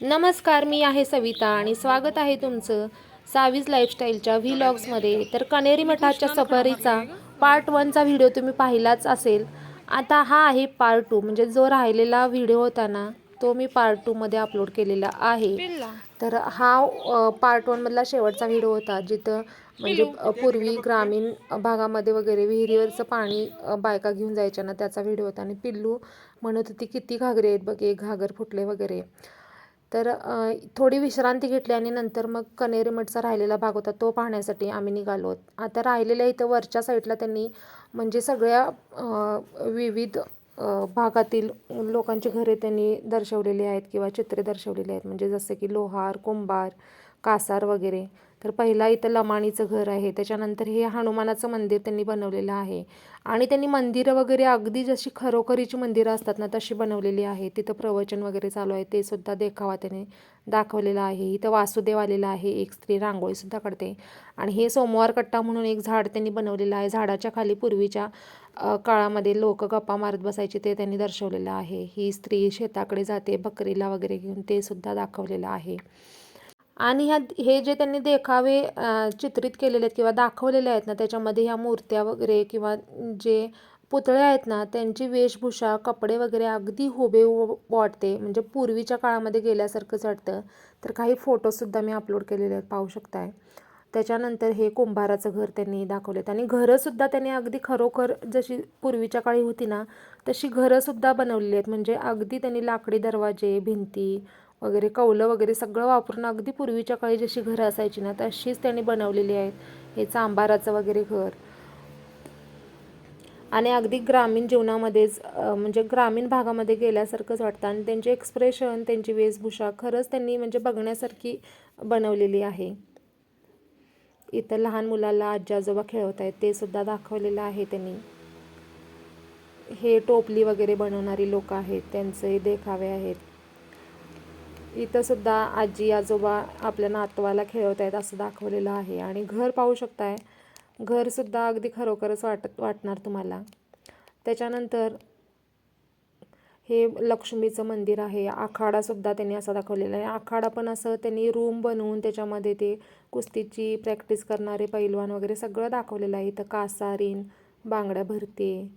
नमस्कार, मी आहे सविता आणि स्वागत आहे तुमचं सावीज लाईफस्टाईलच्या व्लॉग्समध्ये. तर कनेरी मठाच्या सफारीचा पार्ट 1चा व्हिडिओ तुम्ही पाहिलाच असेल. आता हा आहे पार्ट 2, म्हणजे जो राहिलेला व्हिडिओ होता ना तो मी पार्ट 2 मध्ये अपलोड केलेला आहे. तर हा पार्ट 1 मधला शेवटचा व्हिडिओ होता, जिथं म्हणजे पूर्वी ग्रामीण भागामध्ये वगैरे विहिरीवरचं पाणी बायका घेऊन जायच्या ना, त्याचा व्हिडिओ होता. आणि पिल्लू म्हणत होती किती घागरे आहेत बघ, एक घागर फुटले वगैरे. तर थोडी विश्रांती घेतली आणि नंतर मग कनेरी मठचा राहिलेला भाग होता तो पाहण्यासाठी आम्ही निघालो. आता राहिलेल्या इथं वरच्या साईडला त्यांनी म्हणजे सगळ्या विविध भागातील लोकांची घरे त्यांनी दर्शवलेली आहेत किंवा चित्रे दर्शवलेली आहेत, म्हणजे जसे की लोहार, कुंभार, कासार वगैरे. तर पहिला इथं लमाणीचं घर आहे, त्याच्यानंतर हे हनुमानाचं मंदिर त्यांनी बनवलेलं आहे. आणि त्यांनी मंदिरं वगैरे अगदी जशी खरोखरीची मंदिरं असतात ना तशी बनवलेली आहे. तिथं प्रवचन वगैरे चालू आहे, ते सुद्धा देखावा त्याने दाखवलेला आहे. इथं वासुदेव आलेला आहे, एक स्त्री रांगोळीसुद्धा काढते. आणि हे सोमवार कट्टा म्हणून एक झाड त्यांनी बनवलेलं आहे. झाडाच्या खाली पूर्वीच्या काळामध्ये लोक गप्पा मारत बसायचे ते त्यांनी दर्शवलेलं आहे. ही स्त्री शेताकडे जाते बकरीला वगैरे घेऊन, ते सुद्धा दाखवलेलं आहे. आणि हे जे त्यांनी देखावे चित्रित केलेले आहेत किंवा दाखवलेले आहेत ना, त्याच्यामध्ये ह्या मूर्त्या वगैरे किंवा जे पुतळे आहेत ना त्यांची वेशभूषा, कपडे वगैरे अगदी हुबेहूब वाटते, म्हणजे पूर्वीच्या काळामध्ये गेल्यासारखंच वाटतं. तर काही फोटोसुद्धा मी अपलोड केलेले आहेत, पाहू शकताय. त्याच्यानंतर हे कुंभाराचं घर त्यांनी दाखवलेत आणि घरंसुद्धा त्यांनी अगदी खरोखर जशी पूर्वीच्या काळी होती ना तशी घरंसुद्धा बनवलेली आहेत. म्हणजे अगदी त्यांनी लाकडी दरवाजे, भिंती वगैरे, कौलं वगैरे सगळं वापरून अगदी पूर्वीच्या काळी जशी घरं असायची ना तशीच त्यांनी बनवलेली आहेत. हे चांभाराचं वगैरे घर आणि अगदी ग्रामीण जीवनामध्येच म्हणजे ग्रामीण भागामध्ये गेल्यासारखंच वाटतं. आणि त्यांचे एक्सप्रेशन, त्यांची वेशभूषा खरंच त्यांनी म्हणजे बघण्यासारखी बनवलेली आहे. इथं लहान मुलाला आजी आजोबा खेळवत आहेत ते सुद्धा दाखवलेलं आहे त्यांनी. हे टोपली वगैरे बनवणारी लोक आहेत, त्यांचे देखावे आहेत. इथं सुद्धा आजी आजोबा आपल्या नातवाला खेळवत आहेत असं दाखवलेलं आहे. आणि घर पाहू शकताय, घरसुद्धा अगदी खरोखरच वाटणार तुम्हाला. त्याच्यानंतर हे लक्ष्मीचं मंदिर आहे. आखाडासुद्धा त्यांनी असा दाखवलेला आहे. आखाडा पण असं त्यांनी रूम बनवून त्याच्यामध्ये ते कुस्तीची प्रॅक्टिस करणारे पैलवान वगैरे सगळं दाखवलेलं आहे. इथं कासारीन बांगड्या भरते,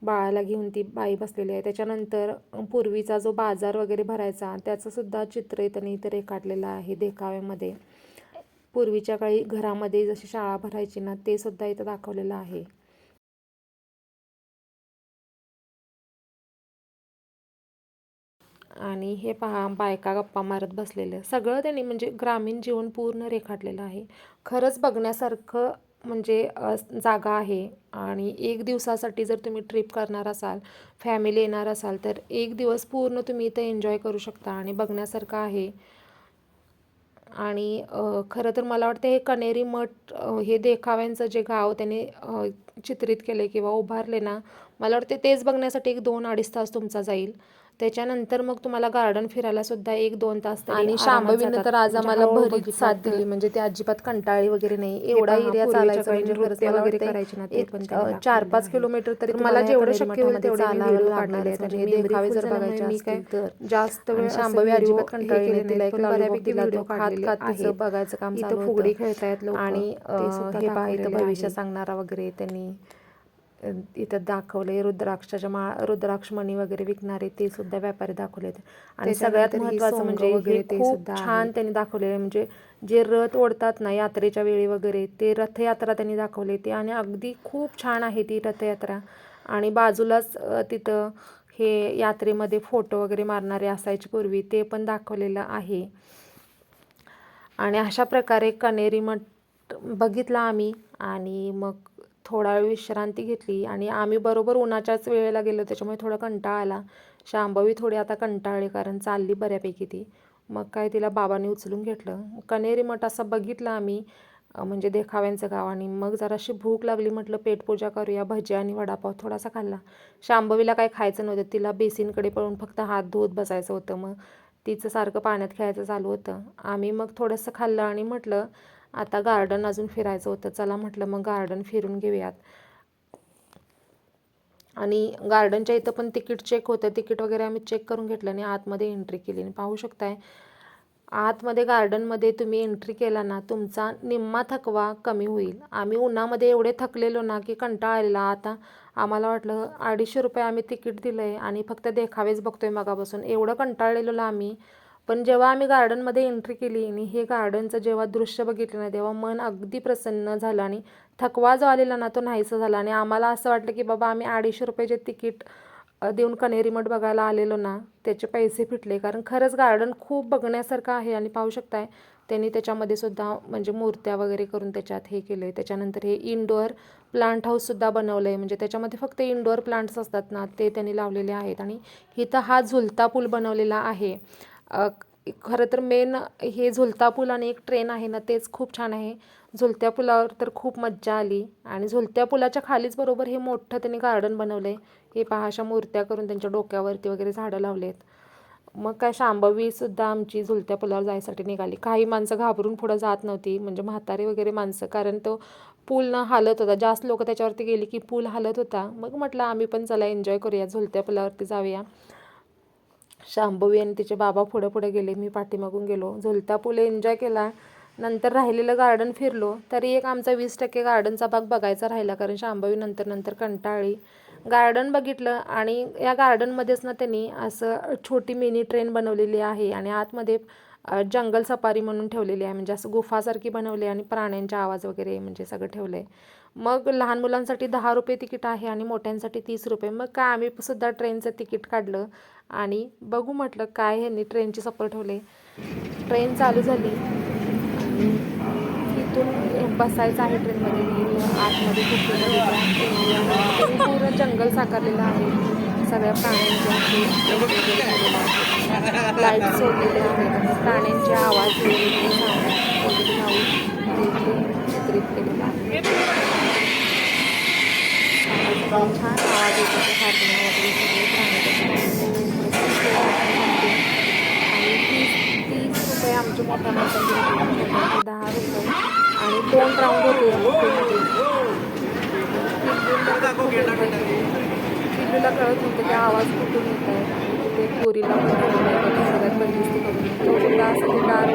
बाळाला घेऊन ती बाई बसलेली आहे. त्याच्यानंतर पूर्वीचा जो बाजार वगैरे भरायचा त्याचंसुद्धा चित्र त्यांनी इथं रेखाटलेलं आहे देखाव्यामध्ये. पूर्वीच्या काळी घरामध्ये जशी शाळा भरायची ना ते सुद्धा इथं दाखवलेलं आहे. आणि हे पहा, बायका गप्पा मारत बसलेलं सगळं त्यांनी म्हणजे ग्रामीण जीवन पूर्ण रेखाटलेलं आहे. खरंच बघण्यासारखं म्हणजे जागा आहे. आणि एक दिवसासाठी जर तुम्ही ट्रिप करणार असाल, फॅमिली येणार असाल, तर एक दिवस पूर्ण तुम्ही इथं एन्जॉय करू शकता आणि बघण्यासारखं आहे. आणि खरं तर मला वाटतं हे कनेरी मठ हे देखाव्यांचं जे गाव त्याने चित्रित केले किंवा उभारले ना, मला वाटते तेच बघण्यासाठी एक 2-2.5 तास तुमचा जाईल. त्याच्यानंतर मग तुम्हाला गार्डन फिरायला सुद्धा 1-2 तास तरी आणि शांभवीनं तर आज आम्हाला भरीत साथ दिली, म्हणजे ते अजिबात कंटाळी वगैरे नाही. एवढा एरिया चालायचा म्हणजे नृत्य वगैरे करायचे ना ते पण 4-5 किलोमीटर तरी मला जेवढं शक्य होईल तेवढे व्हिडिओ काढलेले आहेत. आणि हे देखावे जर बघायचे मी काय तर जास्त वेळ शांभवी अजिबात कंटाळी नाही, तिला एक बऱ्यापैकी व्हिडिओ काढलेले आहेत. बघायचं काम चालू होतं. इथं फुगडी खेळतायत लोक आणि हे पहा इथं भविष्य सांगणारा वगैरे त्यांनी इथं दाखवले. रुद्राक्ष मणी वगैरे विकणारे ते सुद्धा व्यापारी दाखवलेत. आणि सगळ्यात महत्त्वाचं म्हणजे हे खूप छान त्यांनी दाखवलेलं, म्हणजे जे रथ ओढतात ना यात्रेच्या वेळी वगैरे ते रथयात्रा त्यांनी दाखवली ती. आणि अगदी खूप छान आहे ती रथयात्रा. आणि बाजूलाच तिथं हे यात्रेमध्ये फोटो वगैरे मारणारे असायचे पूर्वी, ते पण दाखवलेलं आहे. आणि अशा प्रकारे कनेरी मठ बघितला आम्ही. आणि मग थोडा वेळ विश्रांती घेतली आणि आम्ही बरोबर उन्हाच्याच वेळेला गेलो, त्याच्यामुळे थोडा कंटाळा आला. शांभवी थोडी आता कंटाळली, कारण चालली बऱ्यापैकी ती. मग काय तिला बाबांनी उचलून घेतलं. कनेरी मठ असं बघितलं आम्ही, म्हणजे देखाव्यांचं गाव. आणि मग जराशी भूक लागली, म्हटलं पेटपूजा करूया. भजी आणि वडापाव थोडासा खाल्ला. शांभवीला काय खायचं नव्हतं, तिला बेसिनकडे पळून फक्त हात धुवत बसायचं होतं. मग तिचं सारखं पाण्यात खेळायचं चालू होतं. आम्ही मग थोडंसं खाल्लं आणि म्हटलं आता गार्डन अजून फिरायचं होतं, चला म्हटलं मग गार्डन फिरून घेऊयात. आणि गार्डनच्या इथं पण तिकीट चेक होतं, तिकीट वगैरे आम्ही चेक करून घेतलं आणि आतमध्ये एंट्री केली. आणि पाहू शकताय आतमध्ये गार्डनमध्ये तुम्ही एंट्री केला ना, तुमचा निम्मा थकवा कमी होईल. आम्ही उन्हामध्ये एवढे थकलेलो ना की कंटाळा आलेला. आता आम्हाला वाटलं ₹250 आम्ही तिकीट दिलं आहे आणि फक्त देखावेच बघतोय मगापासून, एवढं कंटाळलेलो आम्ही. पण जेव्हा आम्ही गार्डनमध्ये एंट्री केली आणि हे गार्डनचं जेव्हा दृश्य बघितलं ना, तेव्हा मन अगदी प्रसन्न झालं आणि थकवा जो आलेला ना तो नाहीसा झाला. आणि आम्हाला असं वाटलं की बाबा आम्ही ₹250 तिकीट देऊन कण्हेरी मठ बघायला आलेलो ना, त्याचे पैसे फिटले. कारण खरंच गार्डन खूप बघण्यासारखं आहे. आणि पाहू शकताय त्यांनी त्याच्यामध्ये सुद्धा म्हणजे मूर्त्या वगैरे करून त्याच्यात हे केलं आहे. त्याच्यानंतर हे इनडोअर प्लांट हाऊससुद्धा बनवलं आहे, म्हणजे त्याच्यामध्ये फक्त इनडोअर प्लांट्स असतात ना ते त्यांनी लावलेले आहेत. आणि इथं हा झुलता पूल बनवलेला आहे. खरं तर मेन हे झुलता पूल आणि एक ट्रेन आहे ना तेच खूप छान आहे. झुलत्या पुलावर तर खूप मज्जा आली. आणि झुलत्या पुलाच्या खालीच बरोबर हे मोठं त्यांनी गार्डन बनवलं आहे. हे पहा अशा मूर्त्या करून त्यांच्या डोक्यावरती वगैरे झाडं लावलेत. मग काय शांभवीसुद्धा आमची झुलत्या पुलावर जायसाठी निघाली. काही माणसं घाबरून पुढं जात नव्हती, म्हणजे म्हातारे वगैरे माणसं, कारण तो पूल न हालत होता. जास्त लोक त्याच्यावरती गेली की पूल हालत होता. मग म्हटलं आम्ही पण चला एन्जॉय करूया, झुलत्या पुलावरती जाऊया. शांभवी आणि तिचे बाबा पुढे पुढे गेले, मी पाठीमागून गेलो. झुलता पूल एन्जॉय केला. नंतर राहिलेलं गार्डन फिरलो. तरी एक आमचा 20% गार्डनचा भाग बघायचा राहिला, कारण शांभवी नंतर कंटाळली. गार्डन बघितलं आणि या गार्डनमध्येच ना त्यांनी असं छोटी मिनी ट्रेन बनवलेली आहे. आणि आतमध्ये जंगल सफारी म्हणून ठेवलेली आहे, म्हणजे असं गुफासारखी बनवली आणि प्राण्यांचे आवाज वगैरे म्हणजे सगळं ठेवलं आहे. मग लहान मुलांसाठी ₹10 तिकीट आहे आणि मोठ्यांसाठी ₹30. मग काय आम्ही सुद्धा ट्रेनचं तिकीट काढलं आणि बघू म्हटलं काय ह्यांनी ट्रेनची सफर ठेवले. ट्रेन चालू झाली आणि इथून बसायचं आहे ट्रेनमध्ये. आतमध्ये पूर्ण जंगल साकारलेलं आहे. सगळ्या प्राण्यांचे लाईट सोडलेले आहेत. प्राण्यांचे आवाज चित्रित केलेला आहे. छान आवाज येतो वगैरे सगळे प्राणी. आणि 30 रुपये आमचे मोठ्या माणसांचे, ₹10 आणि 2 राऊंड होते. पिल्लूला कळत नव्हतं की आवाज कुठून येत आहे. ते गोरीला पण ठेवलं आहे सगळ्यात बंदिस्त करून. तो सुद्धा असं ते दार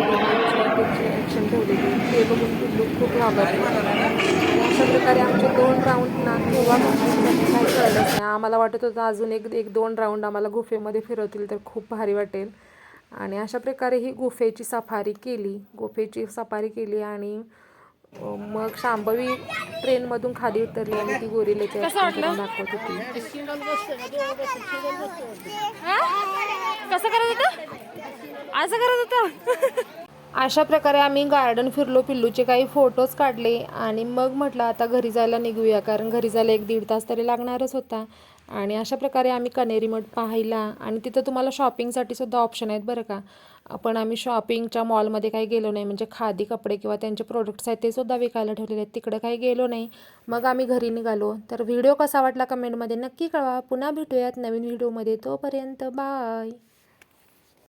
त्याची ॲक्शन ठेवलेली, ते बघून पिल्लू खूप घाबरले. अशा प्रकारे आमचे 2 राऊंड ना केव्हा काही कळलंच नाही. आम्हाला वाटत होतं अजून एक 2 राऊंड आम्हाला गुफेमध्ये फिरवतील तर खूप भारी वाटेल. आणि अशा प्रकारे ही गुफेची सफारी केली. आणि मग शांभवी ट्रेनमधून खाली उतरली आणि ती गोरिलेची ॲक्टिंग करून दाखवत होती. कसं करत होतं, असं करत होतं. अशा प्रकारे आम्ही गार्डन फिरलो, पिल्लूचे काही फोटोज काढले आणि मग म्हटलं आता घरी जायला निघूया, कारण घरी जायला 1-1.5 तास तरी लागणारच होता. आणि अशा प्रकारे आम्ही कण्हेरी मठ पाहिला. आणि तिथं तुम्हाला शॉपिंगसाठी सुद्धा ऑप्शन आहेत बरं का. पण आम्ही शॉपिंगच्या मॉलमध्ये काही गेलो नाही, म्हणजे खादी कपडे किंवा त्यांचे प्रोडक्ट्स आहेत ते सुद्धा विकायला ठेवलेले आहेत, तिकडे काही गेलो नाही. मग आम्ही घरी निघालो. तर व्हिडिओ कसा वाटला कमेंटमध्ये नक्की कळवा. पुन्हा भेटूयात नवीन व्हिडिओमध्ये, तोपर्यंत बाय.